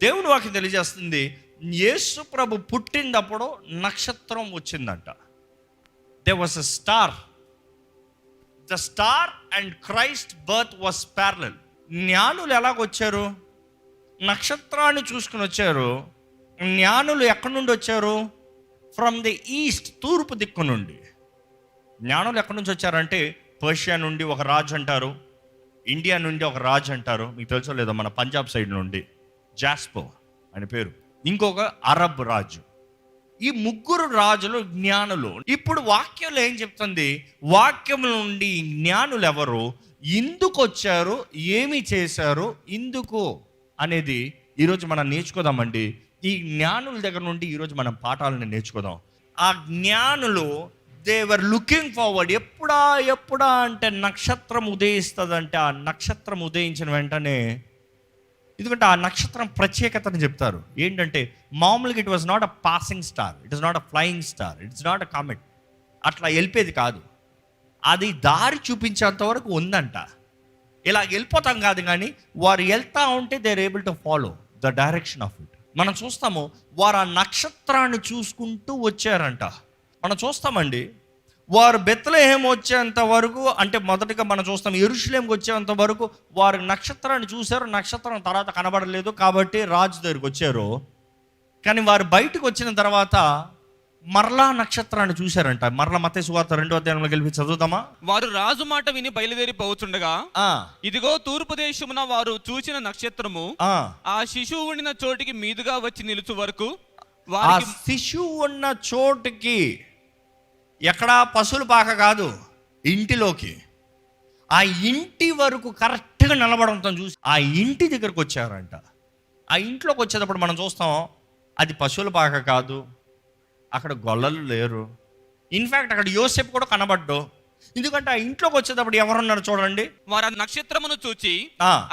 దేవుని వాక్యం తెలియజేస్తుంది, యేసు ప్రభు పుట్టినప్పుడు నక్షత్రం వచ్చిందంట. There was a star. The star and Christ birth was parallel. జ్ఞానులు ఎలాగొచ్చారు? నక్షత్రాన్ని చూసుకుని వచ్చారు. జ్ఞానులు ఎక్కడి నుండి వచ్చారు? ఫ్రమ్ ది ఈస్ట్, తూర్పు దిక్కు నుండి. జ్ఞానులు ఎక్కడి నుంచి వచ్చారంటే పర్షియా నుండి ఒక రాజు అంటారు, ఇండియా నుండి ఒక రాజు అంటారు, మీకు తెలుసో లేదో, మన పంజాబ్ సైడ్ నుండి జాస్పో అని పేరు, ఇంకొక అరబ్ రాజు. ఈ ముగ్గురు రాజులు జ్ఞానులు. ఇప్పుడు వాక్యంలో ఏం చెప్తుంది? వాక్యం నుండి జ్ఞానులు ఎవరు, ఎందుకు వచ్చారు, ఏమి చేశారు, ఎందుకు అనేది ఈరోజు మనం నేర్చుకోదామండి. ఈ జ్ఞానుల దగ్గర నుండి ఈరోజు మనం పాఠాలను నేర్చుకోదాం. ఆ జ్ఞానులు దేవర్ లుకింగ్ ఫార్వర్డ్. ఎప్పుడా అంటే నక్షత్రం ఉదయిస్తుందంటే, ఆ నక్షత్రం ఉదయించిన వెంటనే, ఎందుకంటే ఆ నక్షత్రం ప్రత్యేకతను చెప్తారు. ఏంటంటే మామూలుగా it was not a passing star, it is not a flying star, it's not a comet, అట్లా వెళ్ళిపోయేది కాదు. అది దారి చూపించేంత వరకు ఉందంట. ఇలా వెళ్ళిపోతాం కాదు, కానీ వారు వెళ్తా ఉంటే they are able to follow the direction of it. మనం చూస్తాము, వారు ఆ నక్షత్రాన్ని చూసుకుంటూ వచ్చారంట. మనం చూస్తామండి, వారు బెత్లెహేము వచ్చేంత వరకు, అంటే మొదటగా మనం చూస్తాం యెరూషలేముకి వచ్చేంత వరకు వారు నక్షత్రాన్ని చూశారు. నక్షత్రం తర్వాత కనబడలేదు కాబట్టి రాజు దగ్గరికి వచ్చారు. కానీ వారు బయటకు వచ్చిన తర్వాత మరలా నక్షత్రాన్ని చూశారంట. మరలా మత్తయి సువార్త 2వ అధ్యాయంలో కలిపి చదువుతామా? వారు రాజు మాట విని బయలుదేరి పోవచుండగా, ఇదిగో తూర్పు దేశమున వారు చూసిన నక్షత్రము ఆ శిశువు ఉండిన చోటికి మీదుగా వచ్చి నిలుచు వరకు, ఆ శిశువు ఉన్న చోటుకి, ఎక్కడా పశువుల పాక కాదు, ఇంటిలోకి, ఆ ఇంటి వరకు కరెక్ట్గా నిలబడంతో చూసి ఆ ఇంటి దగ్గరకు వచ్చారంట. ఆ ఇంట్లోకి వచ్చేటప్పుడు మనం చూస్తాం, అది పశువుల పాక కాదు, అక్కడ గొల్లలు లేరు. ఇన్ఫ్యాక్ట్ అక్కడ యోసేపు కూడా కనబడ్డు. ఎందుకంటే ఆ ఇంట్లోకి వచ్చేటప్పుడు ఎవరున్నారు చూడండి. వారు ఆ నక్షత్రమును చూచి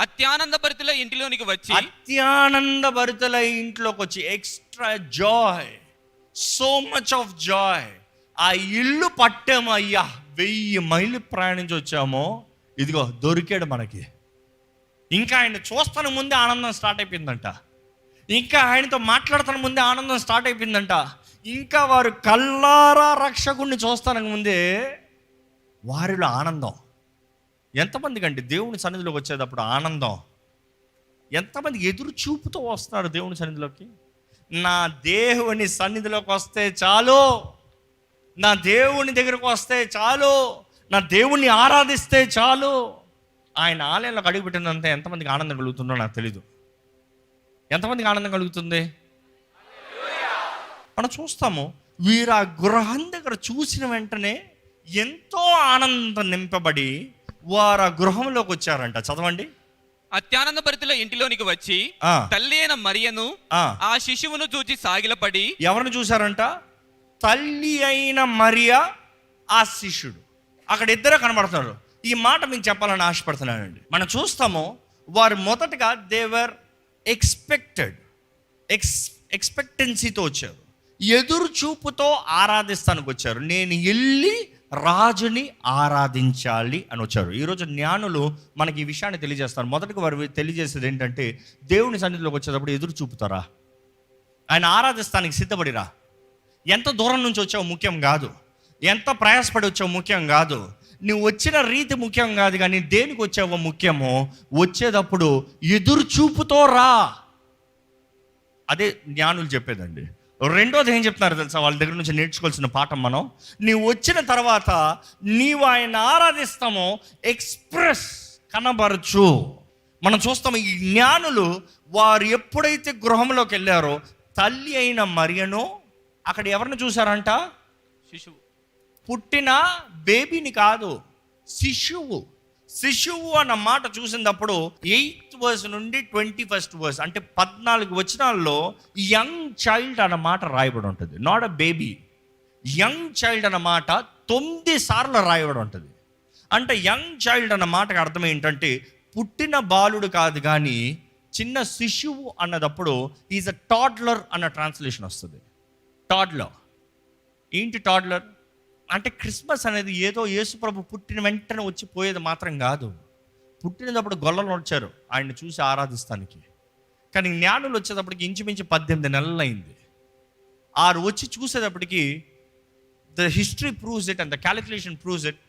అత్యానంద భరితుల ఇంటిలోనికి వచ్చి, అత్యానంద భరితుల ఇంట్లోకి వచ్చి, extra Joy, so much of Joy. ఆ ఇల్లు పట్టాము, అయ్యా 1000 మైళ్ళు ప్రయాణించి వచ్చాము, ఇదిగో దొరికాడు మనకి. ఇంకా ఆయన చూస్తాను ముందే ఆనందం స్టార్ట్ అయిపోయిందంట. ఇంకా ఆయనతో మాట్లాడుతున్న ముందే ఆనందం స్టార్ట్ అయిపోయిందంట. ఇంకా వారు కల్లారా రక్షకుడిని చూస్తానికి ముందే వారిలో ఆనందం. ఎంతమందికి అంటే దేవుని సన్నిధిలోకి వచ్చేటప్పుడు ఆనందం, ఎంతమంది ఎదురు చూపుతో వస్తారు దేవుని సన్నిధిలోకి. నా దేవుని సన్నిధిలోకి వస్తే చాలు, నా దేవుని దగ్గరకు వస్తే చాలు, నా దేవుణ్ణి ఆరాధిస్తే చాలు. ఆయన ఆలయంలోకి అడుగుపెట్టినంత ఎంతమందికి ఆనందం కలుగుతుందో నాకు తెలీదు. ఎంతమందికి ఆనందం కలుగుతుంది? మనం చూస్తాము, వీరు ఆ గృహం దగ్గర చూసిన వెంటనే ఎంతో ఆనందం నింపబడి వారు ఆ గృహంలోకి వచ్చారంట. చదవండి. అత్యానంద భరితుల ఇంటిలోనికి వచ్చి తల్లి అయిన మరియను ఆ శిశువును చూచి సాగిలపడి. ఎవరిని చూశారంట? తల్లి అయిన మరియా, ఆ శిష్యుడు. అక్కడ ఇద్దరు కనబడుతున్నారు. ఈ మాట మీకు చెప్పాలని ఆశపడుతున్నానండి. మనం చూస్తాము, వారు మొదటగా దేవర్ ఎక్స్పెక్టెన్సీతో వచ్చారు, ఎదురు చూపుతో ఆరాధిస్తానికి వచ్చారు. నేను వెళ్ళి రాజుని ఆరాధించాలి అని వచ్చారు. ఈరోజు జ్ఞానులు మనకి ఈ విషయాన్ని తెలియజేస్తారు. మొదటగా వారు తెలియజేసేది ఏంటంటే, దేవుని సన్నిధిలోకి వచ్చేటప్పుడు ఎదురు చూపుతారా, ఆయన ఆరాధిస్తానికి సిద్ధపడిరా. ఎంత దూరం నుంచి వచ్చావు ముఖ్యం కాదు, ఎంత ప్రయాసపడి వచ్చావు ముఖ్యం కాదు, నువ్వు వచ్చిన రీతి ముఖ్యం కాదు, కానీ దేనికి వచ్చావో ముఖ్యమో. వచ్చేటప్పుడు ఎదురు చూపుతో రా. అదే జ్ఞానులు చెప్పేదండి. రెండోది ఏం చెప్తున్నారు తెలుసా? వాళ్ళ దగ్గర నుంచి నేర్చుకోవాల్సిన పాఠం మనం, నీవు వచ్చిన తర్వాత నీవు ఆయన ఆరాధిస్తామో ఎక్స్ప్రెస్ కనబరచు. మనం చూస్తాము, ఈ జ్ఞానులు వారు ఎప్పుడైతే గృహంలోకి వెళ్ళారో, తల్లి అయిన మరియను, అక్కడ ఎవరిని చూశారంట? శిశువు. పుట్టిన బేబీని కాదు, శిశువు. శిశువు అన్న మాట చూసినప్పుడు 8th verse నుండి 21st verse, అంటే 14 వచనాల్లో యంగ్ చైల్డ్ అన్న మాట రాయబడి ఉంటుంది. Not a baby, young child అన్న మాట 9 సార్లు రాయబడి ఉంటుంది. అంటే యంగ్ చైల్డ్ అన్న మాటకు అర్థం ఏంటంటే పుట్టిన బాలుడు కాదు, కానీ చిన్న శిశువు అన్నదప్పుడు ఈజ్ అ టాడ్లర్ అన్న ట్రాన్స్లేషన్ వస్తుంది. టాడ్లర్ ఏంటి? టాడ్లర్ అంటే క్రిస్మస్ అనేది ఏదో యేసుప్రభు పుట్టిన వెంటనే వచ్చి పోయేది మాత్రం కాదు. పుట్టినప్పుడు గొల్లలు వచ్చారు ఆయన్ని చూసి ఆరాధిస్తానికి, కానీ జ్ఞానులు వచ్చేటప్పటికి ఇంచుమించు 18 నెలలు అయింది. ఆరు వచ్చి చూసేటప్పటికి the history proves it and the calculation proves it,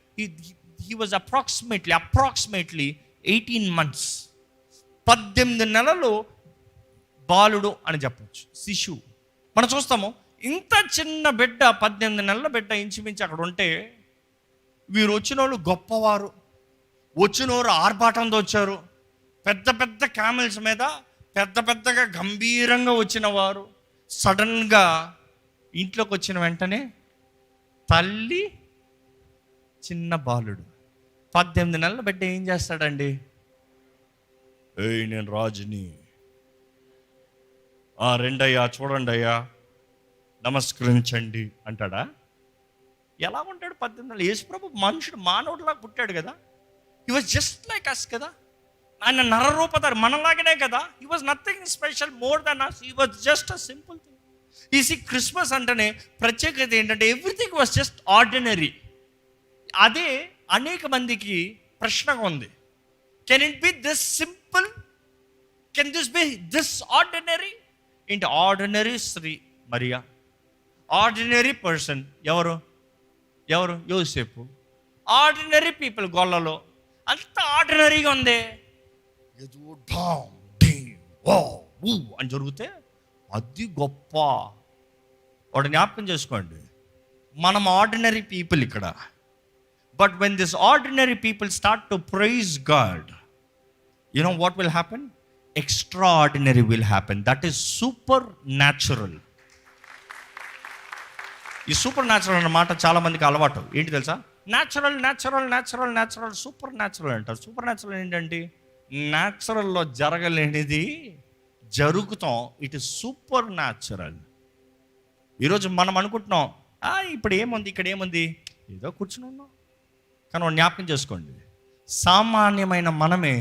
he was approximately 18 months. 18 నెలలు బాలుడు అని చెప్పచ్చు, శిశువు. మనం చూస్తాము ఇంత చిన్న బిడ్డ, 18 నెలల బిడ్డ ఇంచుమించు అక్కడ ఉంటే, వీరు వచ్చిన వాళ్ళు గొప్పవారు, వచ్చిన వారు ఆర్భాటంతో వచ్చారు, పెద్ద పెద్ద క్యామెల్స్ మీద పెద్దగా గంభీరంగా వచ్చిన వారు. సడన్గా ఇంట్లోకి వచ్చిన వెంటనే తల్లి, చిన్న బాలుడు. 18 నెలల బిడ్డ ఏం చేస్తాడండి? ఏయ్ నేను రాజుని, రెండయ్యా చూడండి అయ్యా నమస్కరించండి అంటాడా? ఎలా ఉంటాడు 18 నెలలు? యేసుప్రభు మనుషుడు, మానవుడిలాగా పుట్టాడు కదా. He was just like us కదా. ఆయన నరరూపధారి, మనలాగనే కదా. He was nothing special more than us. He was just a simple thing. ఈ క్రిస్మస్ అంటేనే ప్రత్యేకత ఏంటంటే ఎవ్రీథింగ్ వాజ్ జస్ట్ ఆర్డినరీ. అదే అనేక మందికి ప్రశ్నగా ఉంది. Can it be this simple? Can this be this ordinary? ఏంటి ఆర్డినరీ శ్రీ మరియా, ఆర్డినరీ పర్సన్ ఎవరు యోసేపు, ఆర్డినరీ పీపుల్ గొల్లలో, అంత ఆర్డినరీగా ఉంది. అని జరిగితే అది గొప్ప. వాడు జ్ఞాపకం చేసుకోండి, మనం ఆర్డినరీ పీపుల్ ఇక్కడ. But when this ordinary people start to praise God, you know what will happen? Extraordinary will happen. That is supernatural. ఈ సూపర్ న్యాచురల్ అన్న మాట చాలా మందికి అలవాటు. ఏంటి తెలుసా? న్యాచురల్ సూపర్ న్యాచురల్ అంటారు. సూపర్ న్యాచురల్ ఏంటంటే న్యాచురల్లో జరగలేనిది జరుగుతాం. It is supernatural. ఈరోజు మనం అనుకుంటున్నాం ఇప్పుడు ఏముంది, ఇక్కడ ఏముంది, ఏదో కూర్చుని ఉన్నాం. కానీ వాడు జ్ఞాపకం చేసుకోండి, సామాన్యమైన మనమే,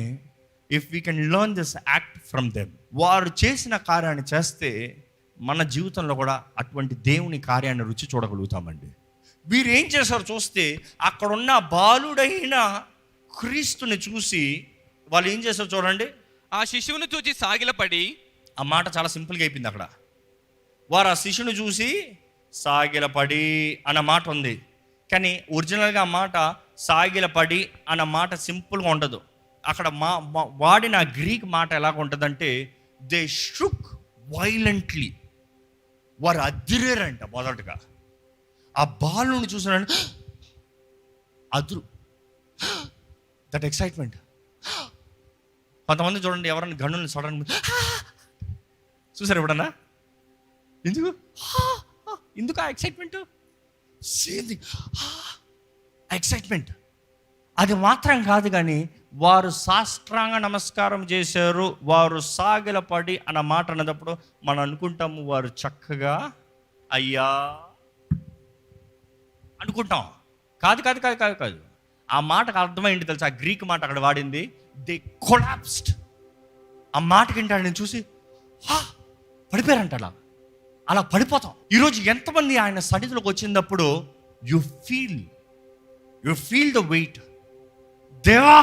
if we can learn this act from them, వారు చేసిన కార్యాన్ని చేస్తే మన జీవితంలో కూడా అటువంటి దేవుని కార్యాన్ని రుచి చూడగలుగుతామండి. వీరు ఏం చేశారు చూస్తే, అక్కడున్న బాలుడైన క్రీస్తుని చూసి వాళ్ళు ఏం చేశారు చూడండి. ఆ శిశువును చూసి సాగిలపడి, ఆ మాట చాలా సింపుల్గా అయిపోయింది అక్కడ. వారు ఆ శిశువుని చూసి సాగిలపడి అన్న మాట ఉంది, కానీ ఒరిజినల్గా ఆ మాట సాగిలపడి అన్న మాట సింపుల్గా ఉండదు. అక్కడ వాడిన గ్రీక్ మాట ఎలాగ ఉంటుందంటే, దే షుక్ వైలెంట్లీ. వారు అదిరేరంట. మొదటగా ఆ బాలుని చూసారంటే అదురు, దట్ ఎక్సైట్మెంట్. కొంతమంది చూడండి, ఎవరైనా గన్నుని సడన్ చూసారు ఎప్పుడన్నా? ఎందుకు ఆ ఎక్సైట్మెంట్? ఎక్సైట్మెంట్ అది మాత్రం కాదు, కానీ వారు సాష్టాంగ నమస్కారం చేశారు, వారు సాగిలపడి అన్న మాట అన్నప్పుడు మనం అనుకుంటాము వారు చక్కగా అయ్యా అనుకుంటాం. కాదు కాదు కాదు కాదు కాదు ఆ మాటకు అర్థమైంది తెలుసా? ఆ గ్రీక్ మాట అక్కడ వాడింది, దే కొలాప్స్డ్. ఆ మాటకి ఏంటంటే నేను చూసి పడిపోయారంట. అలా పడిపోతాం. ఈరోజు ఎంతమంది ఆయన సన్నిధిలోకి వచ్చినప్పుడు యు ఫీల్ ద వెయిట్. దేవా,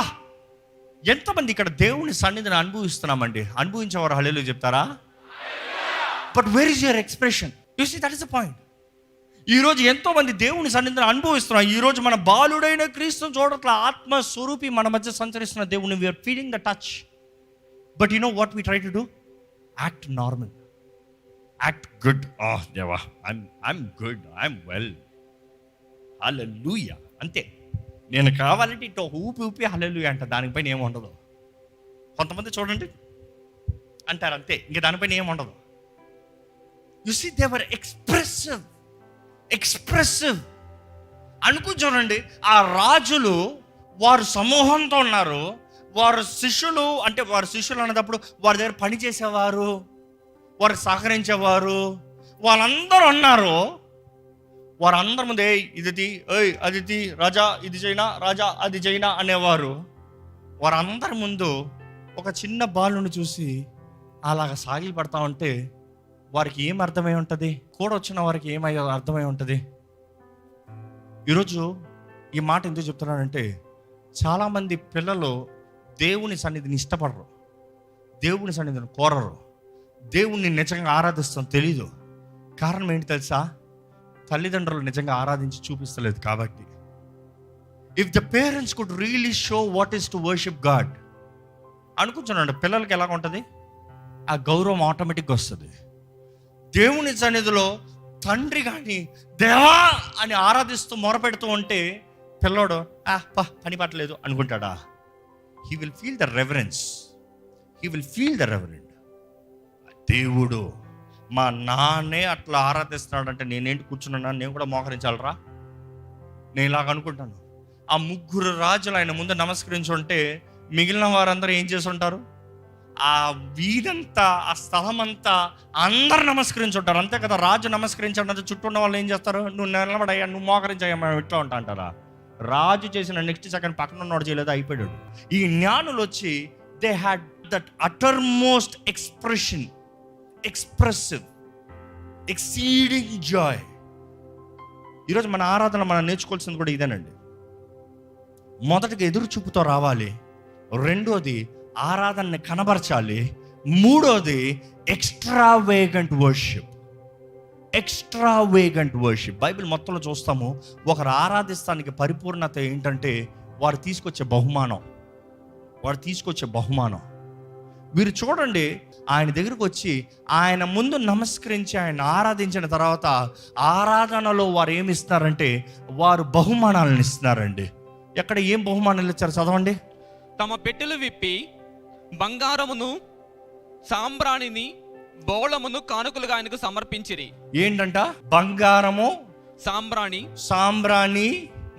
ఎంతమంది ఇక్కడ దేవుని సన్నిధిని అనుభవిస్తున్నామండి? అనుభవించేవారు హల్లెలూయా చెప్తారా? But where is your expression? You see, that is the point. ఈరోజు ఎంతోమంది దేవుని సన్నిధిని అనుభవిస్తున్నాం. ఈరోజు మన బాలుడైన క్రీస్తుని చూడట్ల ఆత్మస్వరూపి మన మధ్య సంచరిస్తున్న దేవుని we're feeling the touch. But you know what we try to do? Act normal, act good. దేవా, I'm good, I'm well, hallelujah అంతే. నేను కావాలంటే ఇటు ఊపి హల్లెలూయా అంట, దానిపైన ఏమి ఉండదు. కొంతమంది చూడండి అంటారు అంతే, ఇంక దానిపైన ఏమి ఉండదు. You see, they were expressive అనుకుని చూడండి. ఆ రాజులు వారు సమూహంతో ఉన్నారు. వారు శిష్యులు, అంటే వారు శిష్యులు అన్నప్పుడు వారి దగ్గర పని చేసేవారు, వారు సహకరించేవారు, వాళ్ళందరూ ఉన్నారు. వారందరి ముందు ఇది అది రాజా ఇది చైనా, రాజా అది చైనా అనేవారు. వారందరి ముందు ఒక చిన్న బాలుని చూసి అలాగ సాగిలు పడతా ఉంటే వారికి ఏం అర్థమై ఉంటుంది? కూడా వచ్చిన వారికి ఏమై అర్థమై ఉంటుంది? ఈరోజు ఈ మాట ఎందుకు చెప్తున్నానంటే, చాలామంది పిల్లలు దేవుని సన్నిధిని ఇష్టపడరు, దేవుని సన్నిధిని కోరరు. దేవుణ్ణి నిజంగా ఆరాధిస్తాం తెలీదు. కారణం ఏంటి తెలుసా? తల్లిదండ్రులు నిజంగా ఆరాధించి చూపిస్తలేదు కాబట్టి. If the parents could really show what is to worship God, అనుకుంటున్నాడు పిల్లలకి ఎలాగ ఉంటుంది, ఆ గౌరవం ఆటోమేటిక్గా వస్తుంది. దేవుని సన్నిధిలో తండ్రి కానీ దేవా అని ఆరాధిస్తూ మొరపెడుతూ ఉంటే పిల్లోడు పని పట్టలేదు అనుకుంటాడా? He will feel the reverence, he will feel the reverend. దేవుడు మా నాన్నే అట్లా ఆరాధిస్తున్నాడంటే నేనేంటి కూర్చున్నా, నేను కూడా మోకరించాలరా? నేను ఇలాగ అనుకుంటాను. ఆ ముగ్గురు రాజులు ఆయన ముందు నమస్కరించుంటే మిగిలిన వారందరూ ఏం చేసి ఉంటారు? ఆ వీధంతా, ఆ స్థలం అంతా అందరు నమస్కరించుంటారు, అంతే కదా. రాజు నమస్కరించాడంటే చుట్టూ ఉన్న వాళ్ళు ఏం చేస్తారు? నువ్వు నిలబడయ్యా, నువ్వు మోకరించయ్యా, మనం ఇట్లా ఉంటా అంటారా? రాజు చేసిన నెక్స్ట్ సెకండ్ పక్కన ఉన్నవాడు చేయలేదు, అయిపోయాడు. ఈ జ్ఞానులు వచ్చి they had that uttermost expression, expressive, exceeding joy. ఈరోజు మన ఆరాధన మనం నేర్చుకోవాల్సింది కూడా ఇదేనండి. మొదటిగా ఎదురు చూపుతో రావాలి, రెండోది ఆరాధనని కనబరచాలి, మూడోది ఎక్స్ట్రావేగెంట్ వర్షిప్. ఎక్స్ట్రావేగెంట్ వర్షిప్ బైబిల్ మొత్తంలో చూస్తాము. ఒకరు ఆరాధిస్తానికి పరిపూర్ణత ఏంటంటే వారు తీసుకొచ్చే బహుమానం. మీరు చూడండి, ఆయన దగ్గరికి వచ్చి ఆయన ముందు నమస్కరించి ఆయన ఆరాధించిన తర్వాత ఆరాధనలో వారు ఏమి ఇస్తున్నారంటే వారు బహుమానాలను ఇస్తున్నారండి. ఎక్కడ ఏం బహుమానాలు ఇచ్చారు చదవండి. తమ పెట్టెలు విప్పి బంగారమును, సాంబ్రాణిని, బోళమును కానుకలుగా ఆయనకు సమర్పించిరి. ఏంటంట? బంగారము, సాంబ్రాణి,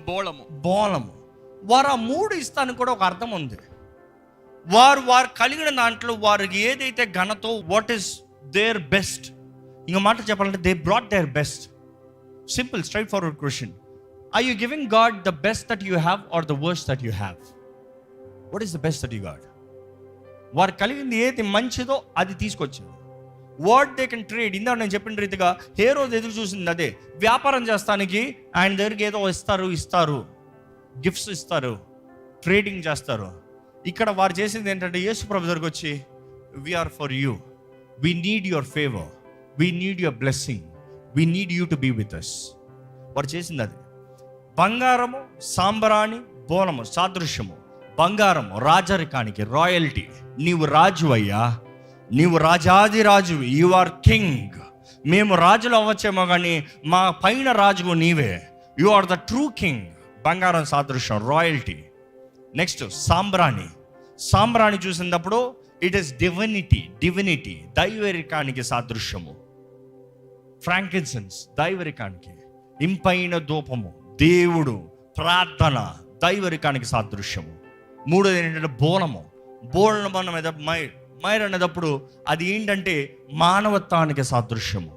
బోళము. వారు ఆ మూడు ఇస్తానికి కూడా ఒక అర్థం ఉంది. వారు కలిగిన దాంట్లో వారికి ఏదైతే ఘనతో, వాట్ ఈస్ దేర్ బెస్ట్. ఇంకో మాట చెప్పాలంటే they brought their best. Simple, straightforward question. Or you giving God the best that you have or the worst that you have? What is the best that you God? వారు కలిగింది ఏది మంచిదో అది తీసుకొచ్చారు. What they can trade. ఇందాక నేను చెప్పిన రీతిగా హేరోదు ఎదురు చూసింది అదే. వ్యాపారం చేస్తానికి ఆయన దగ్గరికి ఏదో ఇస్తారు, గిఫ్ట్స్ ఇస్తారు, ట్రేడింగ్ చేస్తారు. ఇక్కడ వారు చేసింది ఏంటంటే యేసు ప్రభు దగ్గరికి వచ్చి we're for you, we need your favour, we need your blessing, we need you to be with us. వారు చేసింది అది. బంగారము, సాంబ్రాణి, బోళము సాదృశ్యము. బంగారము రాజరికానికి, రాయల్టీ. నీవు రాజు అయ్యా, నీవు రాజాది రాజు, యు ఆర్ కింగ్. మేము రాజులు అవ్వచ్చేమో కానీ మా పైన రాజువు నీవే, you are the true king. బంగారం సాదృశ్యం, రాయల్టీ. నెక్స్ట్ సాంబ్రాణి చూసినప్పుడు ఇట్ ఈస్ డివినిటీ, దైవరికానికి సాదృశ్యము. ఫ్రాంకిన్సెన్స్ దైవరికానికి, ఇంపైన ధూపము, దేవుడు, ప్రార్థన, దైవరికానికి సాదృశ్యము. మూడోది ఏంటంటే బోళము మీద మైర్ అనేటప్పుడు అది ఏంటంటే మానవత్వానికి సాదృశ్యము.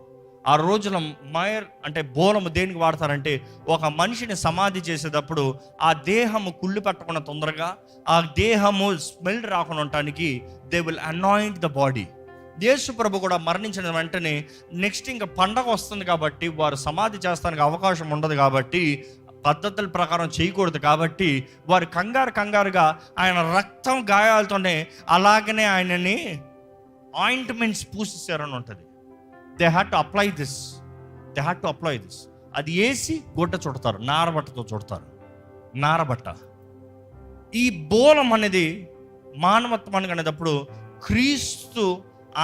ఆ రోజున మైర్ అంటే బోళము దేనికి వాడతారంటే ఒక మనిషిని సమాధి చేసేటప్పుడు ఆ దేహము కుళ్ళి పట్టకుండా తొందరగా, ఆ దేహము స్మెల్ రాకుండా ఉండటానికి they will anoint the body. యేసు ప్రభు కూడా మరణించిన వెంటనే నెక్స్ట్ ఇంకా పండగ వస్తుంది కాబట్టి వారు సమాధి చేస్తానికి అవకాశం ఉండదు కాబట్టి, పద్ధతుల ప్రకారం చేయకూడదు కాబట్టి వారు కంగారుగా ఆయన రక్తం గాయాలతోనే అలాగనే ఆయనని ఆయింట్మెంట్స్ పూసేసారని ఉంటుంది. They had to apply this. అది వేసి గుడ్డ చుడతారు, నారబట్టతో చుడతారు, నారబట్ట. ఈ బోళం అనేది మానవత్వానికి అనేటప్పుడు క్రీస్తు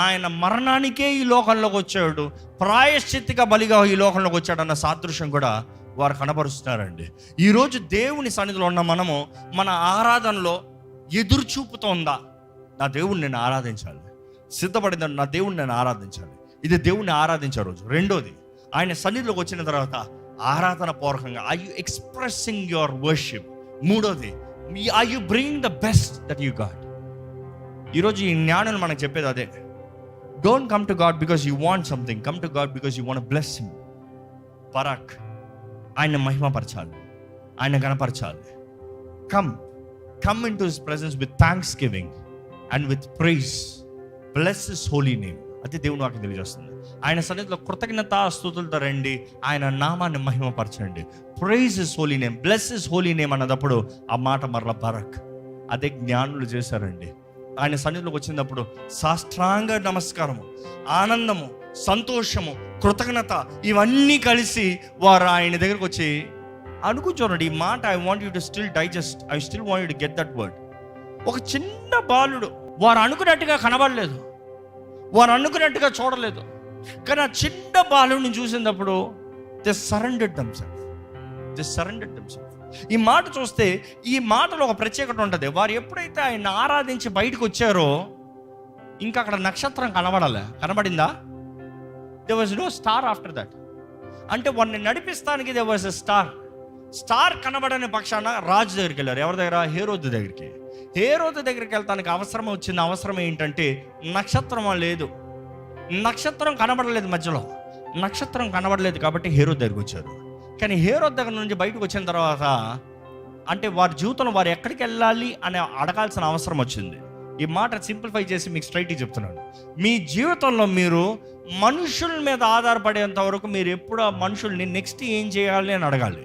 ఆయన మరణానికే ఈ లోకంలోకి వచ్చాడు, ప్రాయశ్చిత్తిగా బలిగా ఈ లోకంలోకి వచ్చాడన్న సాదృశ్యం కూడా వారు కనబరుస్తున్నారండి. ఈరోజు దేవుని సన్నిధిలో ఉన్న మనము మన ఆరాధనలో ఎదురుచూపుతో ఉందా? నా దేవుణ్ణి నేను ఆరాధించాలి, సిద్ధపడిందని నా దేవుణ్ణి నేను ఆరాధించాలి. ఇది దేవుణ్ణి ఆరాధించే రోజు. రెండోది, ఆయన సన్నిధిలోకి వచ్చిన తర్వాత ఆరాధన పూర్వకంగా are you expressing your worship. మూడోది, are you bringing the best that you got. ఈరోజు ఈ జ్ఞానులు మనకు చెప్పేది అదే. Don't come to God because you want something, come to God because you want bless him. పరాక్, ఆయన మహిమపరచాలి, ఆయన గణపరచాలి. Come into his presence with thanksgiving and with praise. Bless his holy name. అది దేవుని వాక్యం తెలియజేస్తుంది. ఆయన సన్నిధిలో కృతజ్ఞతా స్తుతులతో రండి, ఆయన నామాన్ని మహిమపరచండి. Praise his holy name, bless his holy name అన్నదప్పుడు ఆ మాట మరలా బరక్. అదే జ్ఞానులు చేశారండి. ఆయన సన్నిధిలోకి వచ్చినప్పుడు సాష్టాంగ నమస్కారము, ఆనందము, సంతోషము, కృతజ్ఞత ఇవన్నీ కలిసి వారు ఆయన దగ్గరకు వచ్చి అనుకుంటున్నాడు. ఈ మాట I want you to still digest, I still want you to get that word. ఒక చిన్న బాలుడు, వారు అనుకున్నట్టుగా కనబడలేదు, వారు అనుకున్నట్టుగా చూడలేదు, కానీ ఆ చిన్న బాలుడిని చూసినప్పుడు దే సరెండర్డ్ దెమ్సెల్ఫ్. ఈ మాట చూస్తే ఈ మాటలో ఒక ప్రత్యేకత ఉంటుంది. వారు ఎప్పుడైతే ఆయన ఆరాధించి బయటకు వచ్చారో ఇంకా అక్కడ నక్షత్రం కనబడిందా? There was no star after that. అంటే వారిని నడిపిస్తానికి దే వాజ్ ఎ స్టార్ కనబడని పక్షాన రాజు దగ్గరికి వెళ్ళారు. ఎవరి దగ్గర? హేరోదు దగ్గరికి. హేరోదు దగ్గరికి వెళ్తానికి అవసరం ఏంటంటే నక్షత్రం లేదు, నక్షత్రం కనబడలేదు, మధ్యలో నక్షత్రం కనబడలేదు కాబట్టి హేరోదు దగ్గరికి వచ్చారు. కానీ హేరోదు దగ్గర నుంచి బయటకు వచ్చిన తర్వాత అంటే వారి జీవితంలో వారు ఎక్కడికి వెళ్ళాలి అని అడగాల్సిన అవసరం వచ్చింది. ఈ మాట సింప్లిఫై చేసి మీకు స్ట్రైట్గా చెప్తున్నాను. మీ జీవితంలో మీరు మనుషుల మీద ఆధారపడేంత వరకు మీరు ఎప్పుడు ఆ మనుషుల్ని నెక్స్ట్ ఏం చేయాలి అని అడగాలి,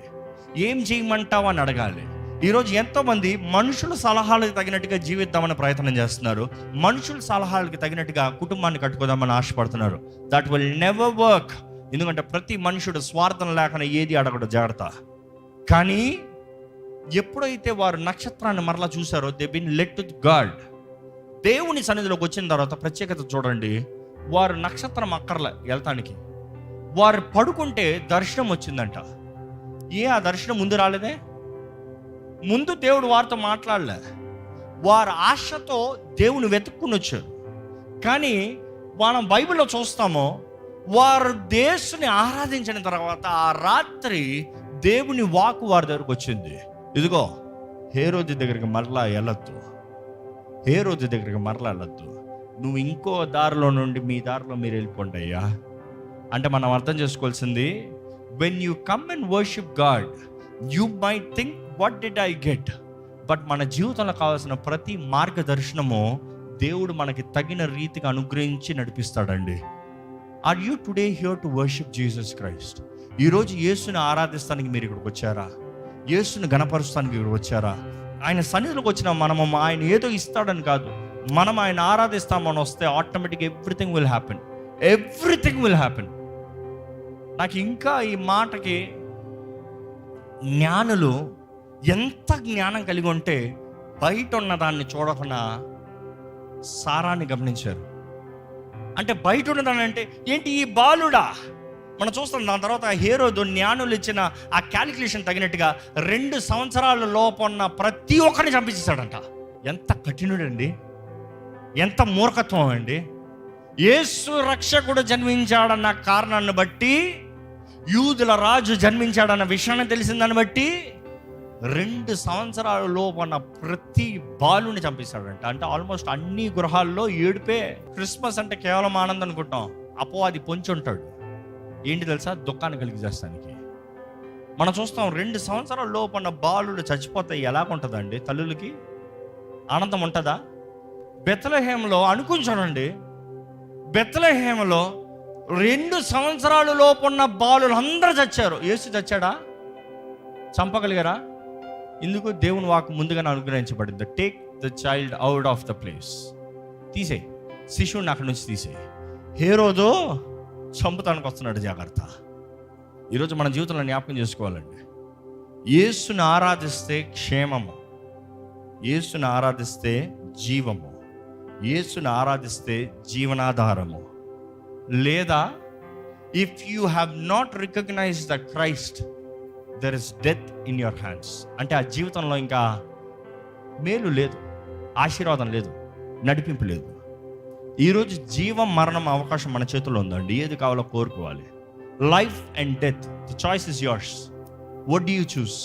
ఏం చేయమంటావు అని అడగాలి. ఈరోజు ఎంతోమంది మనుషుల సలహాలకు తగినట్టుగా జీవిద్దామని ప్రయత్నం చేస్తున్నారు, మనుషుల సలహాలకు తగినట్టుగా కుటుంబాన్ని కట్టుకోదామని ఆశపడుతున్నారు. That will never work. ఎందుకంటే ప్రతి మనుషుడు స్వార్థం లేకుండా ఏది అడగడు, జాగ్రత్త. కానీ ఎప్పుడైతే వారు నక్షత్రాన్ని మరలా చూసారో they been led to God. దేవుని సన్నిధిలోకి వచ్చిన తర్వాత ప్రత్యేకత చూడండి. వారు నక్షత్రం అక్కర్లే వెళ్తానికి, వారు పడుకుంటే దర్శనం వచ్చిందంట. ఆ దర్శనం ముందు రాలేదే? ముందు దేవుడు వారితో మాట్లాడలే. వారు ఆశతో దేవుని వెతుక్కుని వచ్చారు. కానీ మనం బైబిల్లో చూస్తామో వారు దేవుని ఆరాధించిన తర్వాత ఆ రాత్రి దేవుని వాక్కు వారి దగ్గరకు వచ్చింది. ఇదిగో హేరోదు దగ్గరికి మరలా వెళ్ళొద్దు, నువ్వు ఇంకో దారిలో నుండి మీ దారిలో మీరు వెళ్ళిపోండి అయ్యా. అంటే మనం అర్థం చేసుకోవాల్సింది, when you come and worship God you might think what did I get, but మన జీవితంలో కావాల్సిన ప్రతి మార్గదర్శనము దేవుడు మనకి తగిన రీతిగా అనుగ్రహించి నడిపిస్తాడండి. Are you today here to worship Jesus Christ? ఈరోజు యేసుని ఆరాధిస్తానికి మీరు ఇక్కడికి వచ్చారా? యేసుని గణపరుస్తానికి ఇక్కడికి వచ్చారా? ఆయన సన్నిధిలోకి వచ్చిన మనము ఆయన ఏదో ఇస్తాడని కాదు, మనం ఆయన ఆరాధిస్తామని వస్తే ఆటోమేటిక్గా ఎవ్రీథింగ్ విల్ హ్యాపెన్. నాకు ఇంకా ఈ మాటకి జ్ఞానులు ఎంత జ్ఞానం కలిగి ఉంటే బయట ఉన్న దాన్ని చూడకుండా సారాన్ని గమనించారు. అంటే బయట ఉన్నదాన్ని అంటే ఏంటి, ఈ బాలుడా? మనం చూస్తాం. దాని తర్వాత హేరోదు జ్ఞానులు ఇచ్చిన ఆ క్యాలిక్యులేషన్ తగినట్టుగా 2 సంవత్సరాల లోపన్న ప్రతి ఒక్కరిని చంపించేశాడంట. ఎంత కఠినుడండి, ఎంత మూర్ఖత్వం అండి. యేసు రక్షకుడు జన్మించాడన్న కారణాన్ని బట్టి, యూదుల రాజు జన్మించాడన్న విషయాన్ని తెలిసిందని బట్టి 2 సంవత్సరాల లోపన్న ప్రతి బాలుని చంపేశాడంట. అంటే ఆల్మోస్ట్ అన్ని గృహాల్లో ఏడుపే. క్రిస్మస్ అంటే కేవలం ఆనందం అనుకుంటాం, అపవాది పొంచి ఉంటాడు. ఏంటి తెలుసా? దుఃఖాన్ని కలిగి చేస్తానికి. మనం చూస్తాం 2 సంవత్సరాల లోపన్న బాలుడు చచ్చిపోతే ఎలాగుంటుందండి? తల్లులకి ఆనందం ఉంటుందా? బెత్లెహేములో అనుకుని చూడండి, బెత్లెహేములో 2 సంవత్సరాల లోపున్న బాలులు అందరూ చచ్చారు. యేసు చచ్చాడా? చంపగలిగారా? ఇందుకు దేవుని వాక్కు ముందుగానే అనుగ్రహించబడింది. Take the child out of the place. తీసేయి, శిశువుని అక్కడి నుంచి తీసేయి. హేరోదు చంపుతానికి వస్తున్నాడు, జాగ్రత్త. ఈరోజు మన జీవితంలో జ్ఞాపకం చేసుకోవాలండి. యేసుని ఆరాధిస్తే క్షేమము, యేసుని ఆరాధిస్తే జీవము, యేసుని ఆరాధిస్తే జీవనాధారము. లేదా if you have not recognise the Christ, there is death in your hands. అంటే ఆ జీవితంలో ఇంకా మేలు లేదు, ఆశీర్వాదం లేదు, నడిపింపు లేదు. ఈరోజు జీవం మరణం అవకాశం మన చేతుల్లో ఉందండి. ఏది కావాలో కోరుకోవాలి. Life and death, the choice is yours. What do you choose?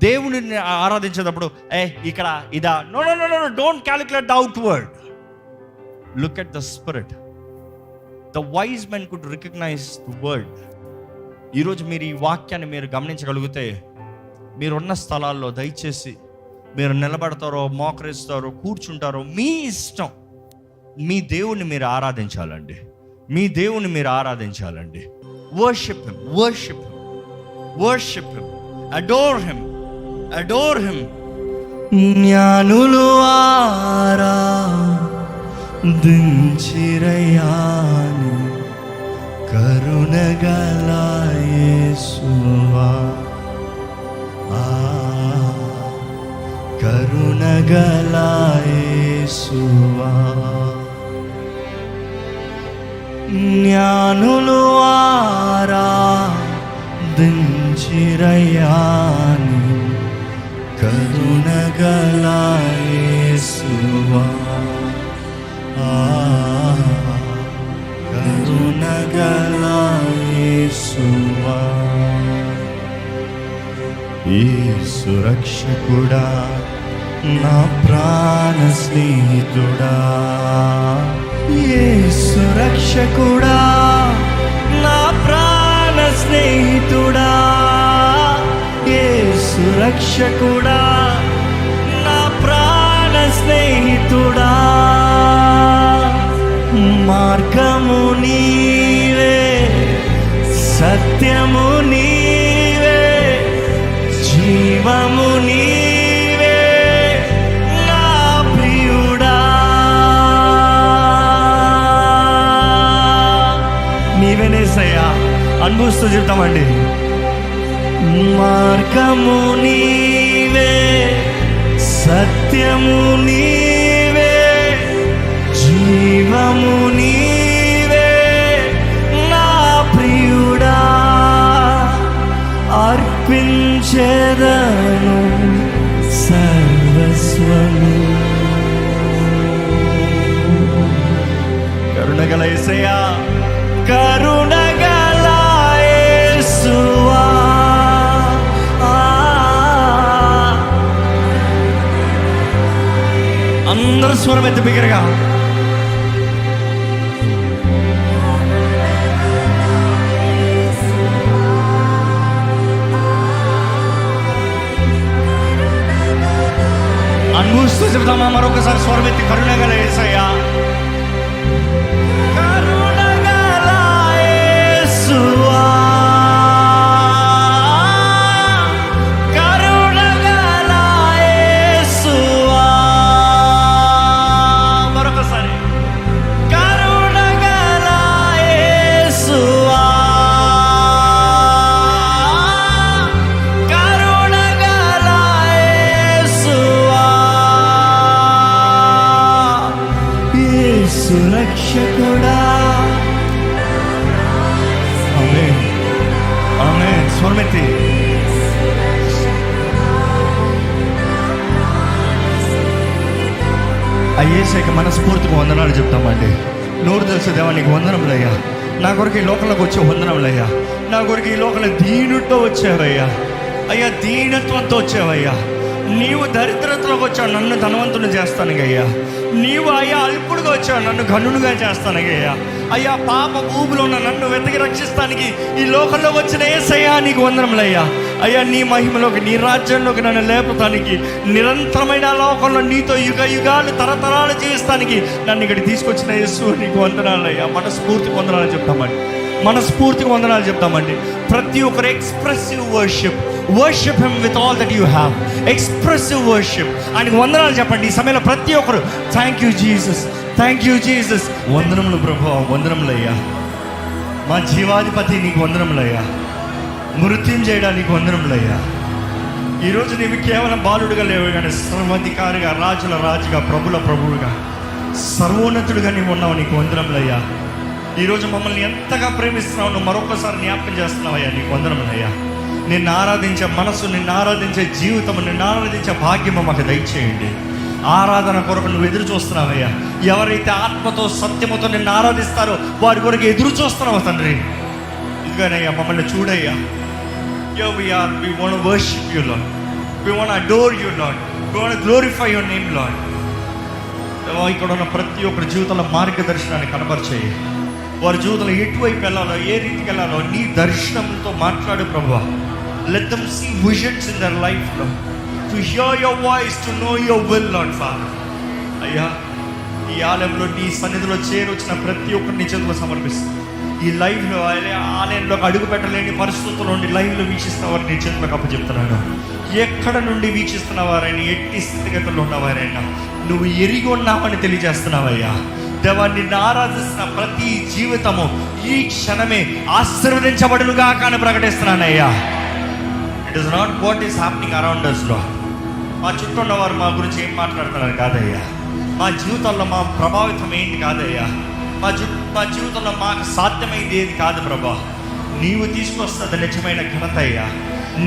దేవుని ఆరాధించేటప్పుడు ఇక్కడ ఇదా? No no no no, don't calculate the outward, look at the spirit. The wise men could recognise the word. ఈరోజు మీరు ఈ వాక్యాన్ని మీరు గమనించగలిగితే, మీరున్న స్థలాల్లో దయచేసి మీరు నిలబడతారో, మోకరిస్తారో, కూర్చుంటారో మీ ఇష్టం. మీ దేవుణ్ణి మీరు ఆరాధించాలండి, మీ దేవుణ్ణి మీరు ఆరాధించాలండి. Worship him, worship him, worship him, adore him, adore him. జ్ఞానులు ఆరాధించిరయ్యాని కరుణగల యేసువా, కరుణగల యేసువా. జ్ఞానులు ఆరాధించిరయ్యాని కరుణగల యేసువా, కరుణగల యేసువా. యేసు రక్షకుడా, నా ప్రాణ స్నేహితుడా, యేసు రక్షకుడా, నా ప్రాణ స్నేహితుడా, యేసు రక్షకుడా, నా ప్రాణ స్నేహితుడా. మార్గము నీవే, సత్యము నీవే, జీవము నీవే నా ప్రియుడా. నీవేనేసయ్యా అనుభవిస్తూ చెప్తామండి. మార్గము నీవే, సత్యము నీవే, జీవము నీవే నా ప్రియుడా. అర్పించెదను సర్వస్వము. కరుణగల యేసయ్యా, కరుణగల యేసువా. అందరూ స్వరం ఎత్తి బిగ్గరగా. అనుభవిస్తూ చెప్తామా మరొకసారి స్వరం ఎత్తి, కరుణగల యేసయ్యా, కరుణగల యేసువా, కరుణగల యేసువా. మరొకసారి, కరుణగల యేసువా, కరుణగల యేసువా. యేసు రక్షకుడా. ఆమేన్, ఆమేన్. స్వరమెత్తి. అయ్యేసాక మనస్ఫూర్తిగా వందనాలు చెప్తామండి. నోరు తెలుసు దేవా, నీకు వందనములయ్యా. నా కొరకు ఈ లోకంలోకి వచ్చే వందనములయ్యా. నా కొరకు ఈ లోకంలో దీనుతో వచ్చావయ్యా. అయ్యా, దీనత్వంతో వచ్చావయ్యా. నీవు దరిద్రతలోకి వచ్చావు, నన్ను ధనవంతుని చేస్తానుగయ్యా. నీవు అయ్యా అల్పుడుగా వచ్చావు, నన్ను ఘనుడుగా చేస్తానుగయ్యా. అయ్యా, పాప భూమిలో ఉన్న నన్ను వెతికి రక్షిస్తానికి ఈ లోకంలో వచ్చిన యేసయ్యా నీకు వందనములయ్యా. అయ్యా, నీ మహిమలోకి, నీ రాజ్యంలోకి నన్ను లేపటానికి, నిరంతరమైన లోకంలో నీతో యుగ యుగాలు తరతరాలు జీవిస్తానికి నన్ను ఇక్కడ తీసుకొచ్చిన యేసు నీకు వందనాలయ్యా. మనస్ఫూర్తిగా వందనాలు చెప్తామండి, మనస్ఫూర్తిగా వందనాలు చెప్తామండి. ప్రతి ఒక్కరు expressive worship, worship him with all that you have. Expressive worship. ఆయనకు వందనాలు చెప్పండి ఈ సమయంలో ప్రతి ఒక్కరు. Thank you Jesus, thank you Jesus. వందనములు ప్రభువా, వందనములయ్యా. మా జీవాధిపతి నీకు వందనములయ్యా. మృత్యుం చేయడానికి వందనములయ్యా. ఈరోజు నీవు కేవలం బాలుడుగా లేవు, కానీ సర్వాధికారిగా, రాజుల రాజుగా, ప్రభుల ప్రభువుగా, సర్వోన్నతుడుగా నీవు ఉన్నావు. నీకు వందనములయ్యా. ఈరోజు మమ్మల్ని ఎంతగా ప్రేమిస్తున్నావు, నువ్వు మరొకసారి జ్ఞాపకం చేస్తున్నావయ్యా. నీకు వందనములయ్యా. నిన్ను ఆరాధించే మనసు, నిన్ను ఆరాధించే జీవితం, నిన్ను ఆరాధించే భాగ్యము మాకు దయచేయండి. ఆరాధన కొరకు నువ్వు ఎదురు చూస్తున్నావయ్యా. ఎవరైతే ఆత్మతో సత్యముతో నిన్ను ఆరాధిస్తారో వారి కొరకు ఎదురు చూస్తున్నావు తండ్రి. ఇదిగానయ్యా, మమ్మల్ని చూడయ్యా. We want to worship you, Lord. We want to adore you, Lord. We want to glorify your name, Lord. ఇక్కడ ఉన్న ప్రతి ఒక్కరి జీవితంలో మార్గదర్శనాన్ని కనబరిచేయి. వారి జీవితంలో ఎటువైపు వెళ్ళాలో, ఏ రీతికి వెళ్ళాలో నీ దర్శనంతో మాట్లాడు ప్రభువా. Let them see visions in their life, Lord. To hear your voice, to know your will, Lord Father. అయ్యా, ఈ ఆలయంలో నీ సన్నిధిలో చేరొచ్చిన ప్రతి ఒక్కరిని చేతుల్లో సమర్పిస్తాను. ఈ లైవ్లో ఆలయంలోకి అడుగు పెట్టలేని పరిస్థితుల్లో ఉండి లైవ్లో వీక్షిస్తున్న వారిని చేతులకు అప్పచెప్తున్నాను. ఎక్కడ నుండి వీక్షిస్తున్న వారైనా, ఎట్టి స్థితిగతుల్లో ఉన్నవారైనా నువ్వు ఎరిగి ఉన్నావని తెలియజేస్తున్నావయ్యా. దేవా, నిన్ను ఆరాధిస్తున్న ప్రతి జీవితము ఈ క్షణమే ఆశీర్వదించబడునుగా కానీ ప్రకటిస్తున్నానయ్యా. It is not what is happening around us లో. మా చుట్టూ ఉన్నవారు మా గురించి ఏం మాట్లాడుతున్నారు కాదయ్యా. మా జీవితంలో మా ప్రభావితం ఏంటి కాదయ్యా. మా జీవితంలో మాకు సాధ్యమైంది ఏది కాదు ప్రభా. నీవు తీసుకొస్తుంది నిజమైన ఘనత అయ్యా.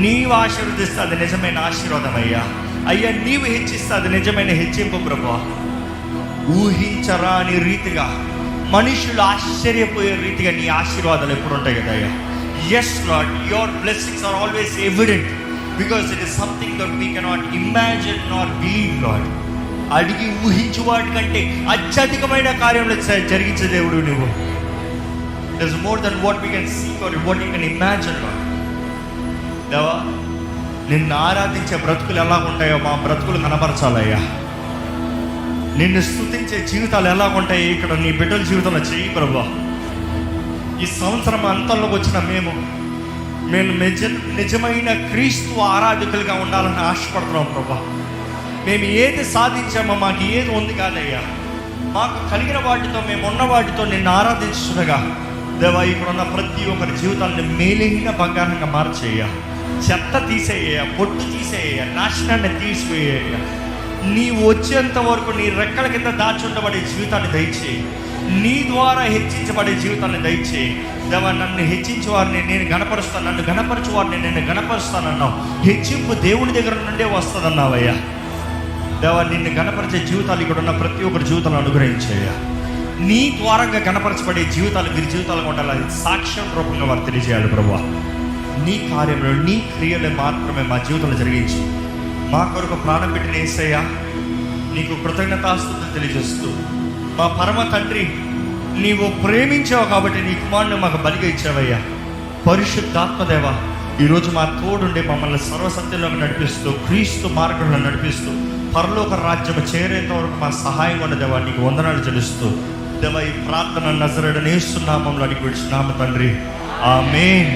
నీవు ఆశీర్వదిస్తే అది నిజమైన ఆశీర్వాదం అయ్యా. అయ్యా, నీవు హెచ్చిస్తే అది నిజమైన హెచ్చింపు ప్రభా. ఊహించరాని రీతిగా, మనుషులు ఆశ్చర్యపోయే రీతిగా నీ ఆశీర్వాదాలు ఎప్పుడు ఉంటాయి కదా అయ్యా. Yes Lord, your blessings are always evident because it is something that we cannot imagine not believe Lord. అడిగి ఊహించు వాటి కంటే అత్యధికమైన కార్యంలో జరిగించే దేవుడు నువ్వు. It is more than what we can see or what you can imagine Lord. దేవా, నిన్ను ఆరాధించే బ్రతుకులు ఎలా ఉంటాయో మా బ్రతుకులు కనపరచాలయ్యా. నిన్ను స్తుతించే జీవితాలు ఎలా ఉంటాయి ఇక్కడ నీ బిడ్డల జీవితంలో చెయ్యి ప్రభా. ఈ సంవత్సరం అంతంలోకి వచ్చిన మేము నిజమైన క్రీస్తు ఆరాధకులుగా ఉండాలని ఆశపడుతున్నాం ప్రభా. మేము ఏది సాధించామో మాకు ఏది ఉంది కాదయ్యా. మాకు కలిగిన వాటితో, మేము ఉన్న వాటితో నిన్ను ఆరాధించుగా దేవా, ఇప్పుడున్న ప్రతి ఒక్కరి జీవితాన్ని మేలైన బంగారంగా మార్చేయ్యా. చెత్త తీసేయ, పొట్టు తీసేయ, నాశనాన్ని తీసివేయ. నీవు వచ్చేంత వరకు నీ రెక్కల కింద దాచుండబడే జీవితాన్ని దయచేయి. నీ ద్వారా హెచ్చించబడే జీవితాన్ని దయచేయి దేవా. నన్ను హెచ్చించే వారిని నేను గణపరుస్తాను, నన్ను గణపరచు వారిని నేను గణపరుస్తానన్నావు. హెచ్చింపు దేవుని దగ్గర నుండే వస్తుందన్నావయ్యా. దేవా, నిన్ను గణపరిచే జీవితాలు ఇక్కడ ఉన్న ప్రతి ఒక్కరి జీవితాలను అనుగ్రహించయ్యా. నీ ద్వారంగా గణపరచబడే జీవితాలు వీరి జీవితాలుగా ఉండాలి. సాక్ష్యం రూపంగా వారు తెలియజేయాలి ప్రభువా. నీ కార్యంలో, నీ క్రియలు మాత్రమే మా జీవితంలో జరిగించి మా కొరకు ప్రాణం పెట్టిన యేసయ్యా, నీకు కృతజ్ఞతాస్తుతులు తెలియజేస్తూ, మా పరమ తండ్రి, నీవు ప్రేమించావు కాబట్టి నీ కుమారుని మాకు బలిగా ఇచ్చావయ్యా. పరిశుద్ధాత్మదేవ, ఈరోజు మా తోడుండి మమ్మల్ని సర్వసత్యంలోకి నడిపిస్తూ, క్రీస్తు మార్గంలో నడిపిస్తూ, పరలోక రాజ్యం చేరేంత వరకు మా సహాయం ఉండదేవా. నీకు వందనాలు చెల్లిస్తూ దేవా, ఈ ప్రార్థన నజరేయుడైన యేసు నామములో అడిగి విడిచున్నాము తండ్రి. ఆమేన్.